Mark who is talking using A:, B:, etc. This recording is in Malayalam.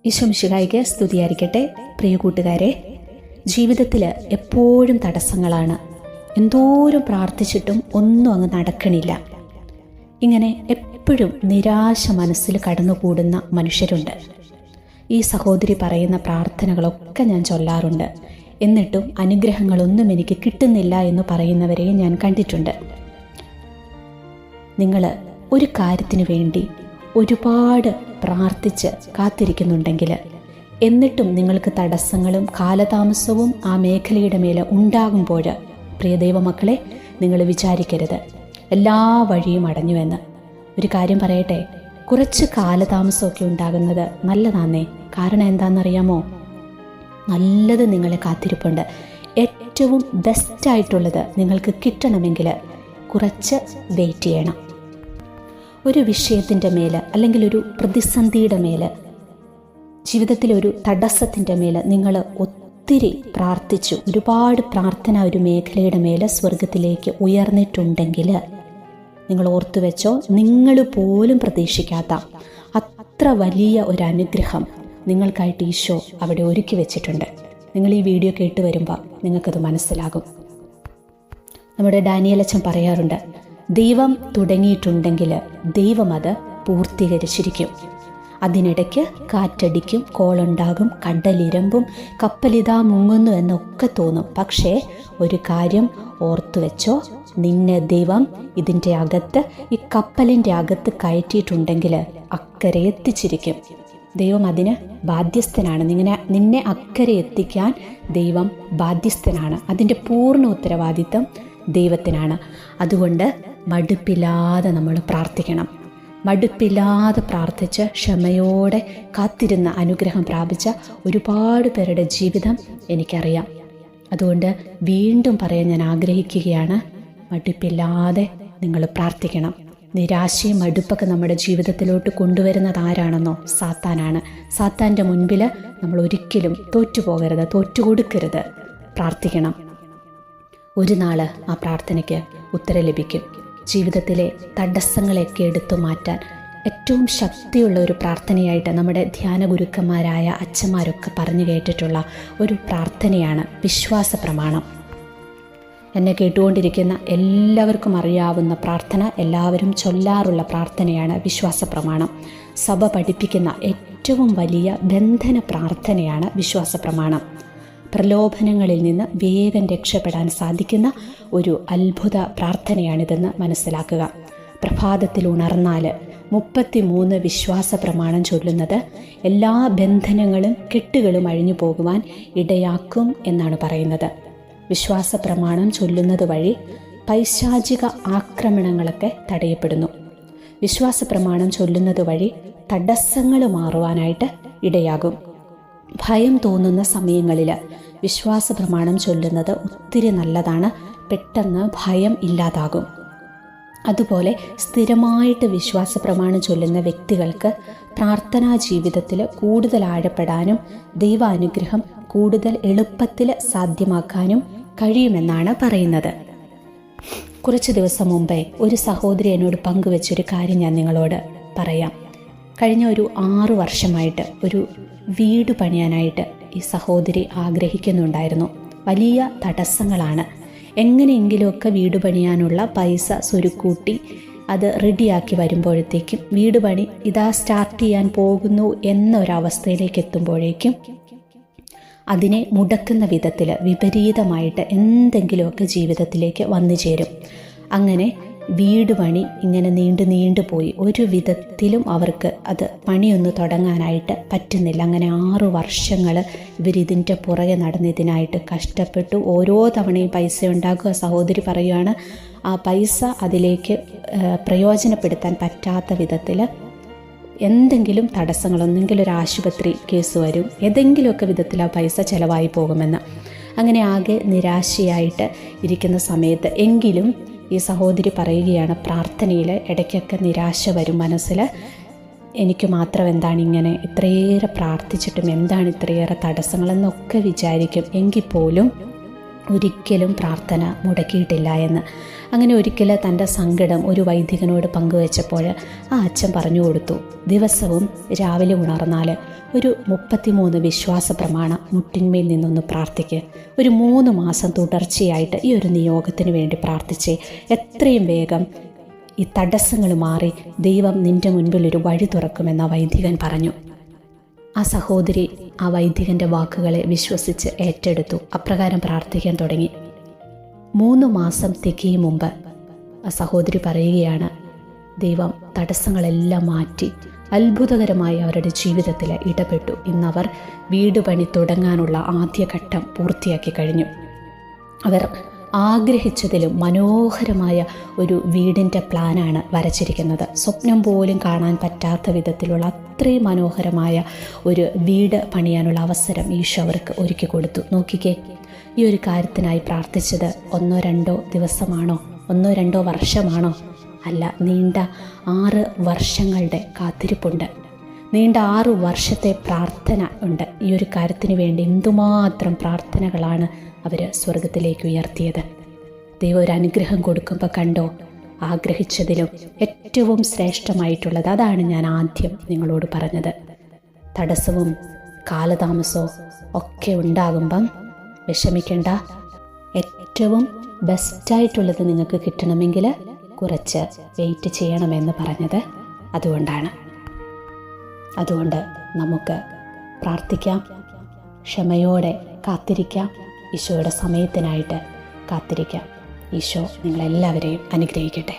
A: ഈശോ മിശിഹായ്ക്ക് സ്തുതിയായിരിക്കട്ടെ. പ്രിയ കൂട്ടുകാരെ, ജീവിതത്തിൽ എപ്പോഴും തടസ്സങ്ങളാണ്. എന്തോരം പ്രാർത്ഥിച്ചിട്ടും ഒന്നും അങ്ങ് നടക്കണില്ല. ഇങ്ങനെ എപ്പോഴും നിരാശ മനസ്സിൽ കടന്നുകൂടുന്ന മനുഷ്യരുണ്ട്. ഈ സഹോദരി പറയുന്ന പ്രാർത്ഥനകളൊക്കെ ഞാൻ ചൊല്ലാറുണ്ട്. എന്നിട്ടും അനുഗ്രഹങ്ങളൊന്നും എനിക്ക് കിട്ടുന്നില്ല എന്ന് പറയുന്നവരെയും ഞാൻ കണ്ടിട്ടുണ്ട്. നിങ്ങൾ ഒരു കാര്യത്തിന് വേണ്ടി ഒരുപാട് പ്രാർത്ഥിച്ച് കാത്തിരിക്കുന്നുണ്ടെങ്കിൽ, എന്നിട്ടും നിങ്ങൾക്ക് തടസ്സങ്ങളും കാലതാമസവും ആ മേഖലയുടെ മേലെ ഉണ്ടാകുമ്പോൾ, പ്രിയ ദൈവമക്കളെ, നിങ്ങൾ വിചാരിക്കരുത് എല്ലാ വഴിയും അടഞ്ഞുവെന്ന്. ഒരു കാര്യം പറയട്ടെ, കുറച്ച് കാലതാമസമൊക്കെ ഉണ്ടാകുന്നത് നല്ലതാന്നേ. കാരണം എന്താണെന്നറിയാമോ? നല്ലത് നിങ്ങളെ കാത്തിരിപ്പുണ്ട്. ഏറ്റവും ബെസ്റ്റായിട്ടുള്ളത് നിങ്ങൾക്ക് കിട്ടണമെങ്കിൽ കുറച്ച് വെയിറ്റ് ചെയ്യണം. ഒരു വിഷയത്തിൻ്റെ മേൽ, അല്ലെങ്കിൽ ഒരു പ്രതിസന്ധിയുടെ മേൽ, ജീവിതത്തിലൊരു തടസ്സത്തിൻ്റെ മേൽ നിങ്ങൾ ഒത്തിരി പ്രാർത്ഥിച്ചു, ഒരുപാട് പ്രാർത്ഥന ഒരു മേഖലയുടെ മേൽ സ്വർഗത്തിലേക്ക് ഉയർന്നിട്ടുണ്ടെങ്കിൽ, നിങ്ങൾ ഓർത്തു വെച്ചോ, നിങ്ങൾ പോലും പ്രതീക്ഷിക്കാത്ത അത്ര വലിയ ഒരു അനുഗ്രഹം നിങ്ങൾക്കായിട്ട് ഈശോ അവിടെ ഒരുക്കി വെച്ചിട്ടുണ്ട്. നിങ്ങൾ ഈ വീഡിയോ കേട്ട് വരുമ്പോൾ നിങ്ങൾക്കത് മനസ്സിലാകും. നമ്മുടെ ഡാനിയേലച്ചൻ പറയാറുണ്ട്, ദൈവം തുടങ്ങിയിട്ടുണ്ടെങ്കിൽ ദൈവം അത് പൂർത്തീകരിച്ചിരിക്കും. അതിനിടയ്ക്ക് കാറ്റടിക്കും, കോളുണ്ടാകും, കടലിരമ്പും, കപ്പലിതാ മുങ്ങുന്നു എന്നൊക്കെ തോന്നും. പക്ഷേ ഒരു കാര്യം ഓർത്തു വെച്ചോ, നിന്നെ ദൈവം ഇതിൻ്റെ അകത്ത്, ഈ കപ്പലിൻ്റെ അകത്ത് കയറ്റിയിട്ടുണ്ടെങ്കിൽ അക്കരെ എത്തിച്ചിരിക്കും. ദൈവം അതിന് ബാധ്യസ്ഥനാണ്. നിന്നെ അക്കരെ എത്തിക്കാൻ ദൈവം ബാധ്യസ്ഥനാണ്. അതിൻ്റെ പൂർണ്ണ ഉത്തരവാദിത്തം ദൈവത്തിനാണ്. അതുകൊണ്ട് മടുപ്പില്ലാതെ നമ്മൾ പ്രാർത്ഥിക്കണം. മടുപ്പില്ലാതെ പ്രാർത്ഥിച്ച് ക്ഷമയോടെ കാത്തിരുന്ന അനുഗ്രഹം പ്രാപിച്ച ഒരുപാട് പേരുടെ ജീവിതം എനിക്കറിയാം. അതുകൊണ്ട് വീണ്ടും പറയാൻ ഞാൻ ആഗ്രഹിക്കുകയാണ്, മടുപ്പില്ലാതെ നിങ്ങൾ പ്രാർത്ഥിക്കണം. നിരാശയും മടുപ്പൊക്കെ നമ്മുടെ ജീവിതത്തിലോട്ട് കൊണ്ടുവരുന്നത് ആരാണെന്നോ? സാത്താനാണ്. സാത്താൻ്റെ മുൻപിൽ നമ്മൾ ഒരിക്കലും തോറ്റുപോകരുത്, തോറ്റുകൊടുക്കരുത്. പ്രാർത്ഥിക്കണം. ഒരു നാൾ ആ പ്രാർത്ഥനയ്ക്ക് ഉത്തരം ലഭിക്കും. ജീവിതത്തിലെ തടസ്സങ്ങളെയൊക്കെ എടുത്തു മാറ്റാൻ ഏറ്റവും ശക്തിയുള്ള ഒരു പ്രാർത്ഥനയായിട്ട് നമ്മുടെ ധ്യാന ഗുരുക്കന്മാരായ അച്ഛന്മാരൊക്കെ പറഞ്ഞു കേട്ടിട്ടുള്ള ഒരു പ്രാർത്ഥനയാണ് വിശ്വാസ പ്രമാണം. എന്നെ കേട്ടുകൊണ്ടിരിക്കുന്ന എല്ലാവർക്കും അറിയാവുന്ന പ്രാർത്ഥന, എല്ലാവരും ചൊല്ലാറുള്ള പ്രാർത്ഥനയാണ് വിശ്വാസ പ്രമാണം. സഭ പഠിപ്പിക്കുന്ന ഏറ്റവും വലിയ ബന്ധന പ്രാർത്ഥനയാണ് വിശ്വാസ പ്രമാണം. പ്രലോഭനങ്ങളിൽ നിന്ന് വേഗം രക്ഷപ്പെടാൻ സാധിക്കുന്ന ഒരു അത്ഭുത പ്രാർത്ഥനയാണിതെന്ന് മനസ്സിലാക്കുക. പ്രഭാതത്തിൽ ഉണർന്നാൽ 33 വിശ്വാസ പ്രമാണം ചൊല്ലുന്നത് എല്ലാ ബന്ധനങ്ങളും കെട്ടുകളും അഴിഞ്ഞു പോകുവാൻ ഇടയാക്കും എന്നാണ് പറയുന്നത്. വിശ്വാസ പ്രമാണം ചൊല്ലുന്നത് വഴി പൈശാചിക ആക്രമണങ്ങളൊക്കെ തടയപ്പെടുന്നു. വിശ്വാസ പ്രമാണം ചൊല്ലുന്നത് വഴി തടസ്സങ്ങൾ മാറുവാനായിട്ട് ഇടയാകും. ഭയം തോന്നുന്ന സമയങ്ങളിൽ വിശ്വാസ പ്രമാണം ചൊല്ലുന്നത് ഒത്തിരി നല്ലതാണ്. പെട്ടെന്ന് ഭയം ഇല്ലാതാകും. അതുപോലെ സ്ഥിരമായിട്ട് വിശ്വാസ പ്രമാണം ചൊല്ലുന്ന വ്യക്തികൾക്ക് പ്രാർത്ഥനാ ജീവിതത്തിൽ കൂടുതൽ ആഴപ്പെടാനും ദൈവാനുഗ്രഹം കൂടുതൽ എളുപ്പത്തിൽ സാധ്യമാക്കാനും കഴിയുമെന്നാണ് പറയുന്നത്. കുറച്ച് ദിവസം മുമ്പേ ഒരു സഹോദരി എന്നോട് പങ്കുവെച്ചൊരു കാര്യം ഞാൻ നിങ്ങളോട് പറയാം. കഴിഞ്ഞ ഒരു 6 വർഷമായിട്ട് ഒരു വീട് പണിയാനായിട്ട് ഈ സഹോദരി ആഗ്രഹിക്കുന്നുണ്ടായിരുന്നു. വലിയ തടസ്സങ്ങളാണ്. എങ്ങനെയെങ്കിലുമൊക്കെ വീട് പണിയാനുള്ള പൈസ സ്വരുക്കൂട്ടി അത് റെഡിയാക്കി വരുമ്പോഴത്തേക്കും വീട് പണി ഇതാ സ്റ്റാർട്ട് ചെയ്യാൻ പോകുന്നു എന്നൊരവസ്ഥയിലേക്ക് എത്തുമ്പോഴേക്കും അതിനെ മുടക്കുന്ന വിധത്തിൽ വിപരീതമായിട്ട് എന്തെങ്കിലുമൊക്കെ ജീവിതത്തിലേക്ക് വന്നു ചേരും. അങ്ങനെ വീട് പണി ഇങ്ങനെ നീണ്ടു പോയി. ഒരു വിധത്തിലും അവർക്ക് അത് പണിയൊന്ന് തുടങ്ങാനായിട്ട് പറ്റുന്നില്ല. അങ്ങനെ 6 വർഷങ്ങൾ ഇവരിതിൻ്റെ പുറകെ നടന്ന് ഇതിനായിട്ട് കഷ്ടപ്പെട്ടു. ഓരോ തവണയും പൈസ ഉണ്ടാക്കുക. സഹോദരി പറയുകയാണ്, ആ പൈസ അതിലേക്ക് പ്രയോജനപ്പെടുത്താൻ പറ്റാത്ത വിധത്തിൽ എന്തെങ്കിലും തടസ്സങ്ങൾ, ഒന്നെങ്കിലും ഒരു ആശുപത്രി കേസ് വരും, ഏതെങ്കിലുമൊക്കെ വിധത്തിൽ ആ പൈസ ചിലവായി പോകുമെന്ന്. അങ്ങനെ ആകെ നിരാശയായിട്ട് ഇരിക്കുന്ന സമയത്ത് എങ്കിലും ഈ സഹോദരി പറയുകയാണ്, പ്രാർത്ഥനയിൽ ഇടയ്ക്കൊക്കെ നിരാശ വരും മനസ്സിൽ. എനിക്ക് മാത്രം എന്താണ് ഇങ്ങനെ, ഇത്രയേറെ പ്രാർത്ഥിച്ചിട്ടും എന്താണ് ഇത്രയേറെ തടസ്സങ്ങളെന്നൊക്കെ വിചാരിക്കും. എങ്കിൽ പോലും ഒരിക്കലും പ്രാർത്ഥന മുടക്കിയിട്ടില്ല എന്ന്. അങ്ങനെ ഒരിക്കൽ തൻ്റെ സങ്കടം ഒരു വൈദികനോട് പങ്കുവച്ചപ്പോൾ ആ അച്ഛൻ പറഞ്ഞു കൊടുത്തു, ദിവസവും രാവിലെ ഉണർന്നാൽ ഒരു 33 വിശ്വാസ പ്രമാണം മുട്ടിന്മേൽ നിന്നൊന്ന് പ്രാർത്ഥിക്ക്. ഒരു 3 മാസം തുടർച്ചയായിട്ട് ഈ ഒരു നിയോഗത്തിന് വേണ്ടി പ്രാർത്ഥിച്ച് എത്രയും വേഗം ഈ തടസ്സങ്ങൾ മാറി ദൈവം നിൻ്റെ മുൻപിൽ ഒരു വഴി തുറക്കുമെന്ന് ആ വൈദികൻ പറഞ്ഞു. ആ സഹോദരി ആ വൈദികൻ്റെ വാക്കുകളെ വിശ്വസിച്ച് ഏറ്റെടുത്തു. അപ്രകാരം പ്രാർത്ഥിക്കാൻ തുടങ്ങി. 3 മാസം തികയും മുമ്പ് ആ സഹോദരി പറയുകയാണ്, ദൈവം തടസ്സങ്ങളെല്ലാം മാറ്റി അത്ഭുതകരമായി അവരുടെ ജീവിതത്തിൽ ഇടപെട്ടു. ഇന്നവർ വീട് പണി തുടങ്ങാനുള്ള ആദ്യഘട്ടം പൂർത്തിയാക്കി കഴിഞ്ഞു. അവർ ആഗ്രഹിച്ചതിലും മനോഹരമായ ഒരു വീടിൻ്റെ പ്ലാനാണ് വരച്ചിരിക്കുന്നത്. സ്വപ്നം പോലും കാണാൻ പറ്റാത്ത വിധത്തിലുള്ള അത്രയും മനോഹരമായ ഒരു വീട് പണിയാനുള്ള അവസരം ഈശോ അവർക്ക് ഒരുക്കി കൊടുത്തു. നോക്കിക്കേ, ഈ ഒരു കാര്യത്തിനായി പ്രാർത്ഥിച്ചത് 1-2 ദിവസമാണോ, 1-2 വർഷമാണോ? അല്ല, നീണ്ട 6 വർഷങ്ങളുടെ കാത്തിരിപ്പുണ്ട്. നീണ്ട 6 വർഷത്തെ പ്രാർത്ഥന ഉണ്ട്. ഈ ഒരു കാര്യത്തിന് വേണ്ടി എന്തുമാത്രം പ്രാർത്ഥനകളാണ് അവർ സ്വർഗത്തിലേക്ക് ഉയർത്തിയത്. ദൈവം ഒരു അനുഗ്രഹം കൊടുക്കുമ്പോൾ കണ്ടോ, ആഗ്രഹിച്ചതിലും ഏറ്റവും ശ്രേഷ്ഠമായിട്ടുള്ളത്. അതാണ് ഞാൻ ആദ്യം നിങ്ങളോട് പറഞ്ഞത്. തടസ്സവും കാലതാമസവും ഒക്കെ ഉണ്ടാകുമ്പം വിഷമിക്കേണ്ട. ഏറ്റവും ബെസ്റ്റായിട്ടുള്ളത് നിങ്ങൾക്ക് കിട്ടണമെങ്കിൽ കുറച്ച് വെയിറ്റ് ചെയ്യണമെന്ന് പറഞ്ഞത് അതുകൊണ്ടാണ്. അതുകൊണ്ട് നമുക്ക് പ്രാർത്ഥിക്കാം, ക്ഷമയോടെ കാത്തിരിക്കാം, ഈശോയുടെ സമയത്തിനായിട്ട് കാത്തിരിക്കാം. ഈശോ നിങ്ങളെല്ലാവരെയും അനുഗ്രഹിക്കട്ടെ.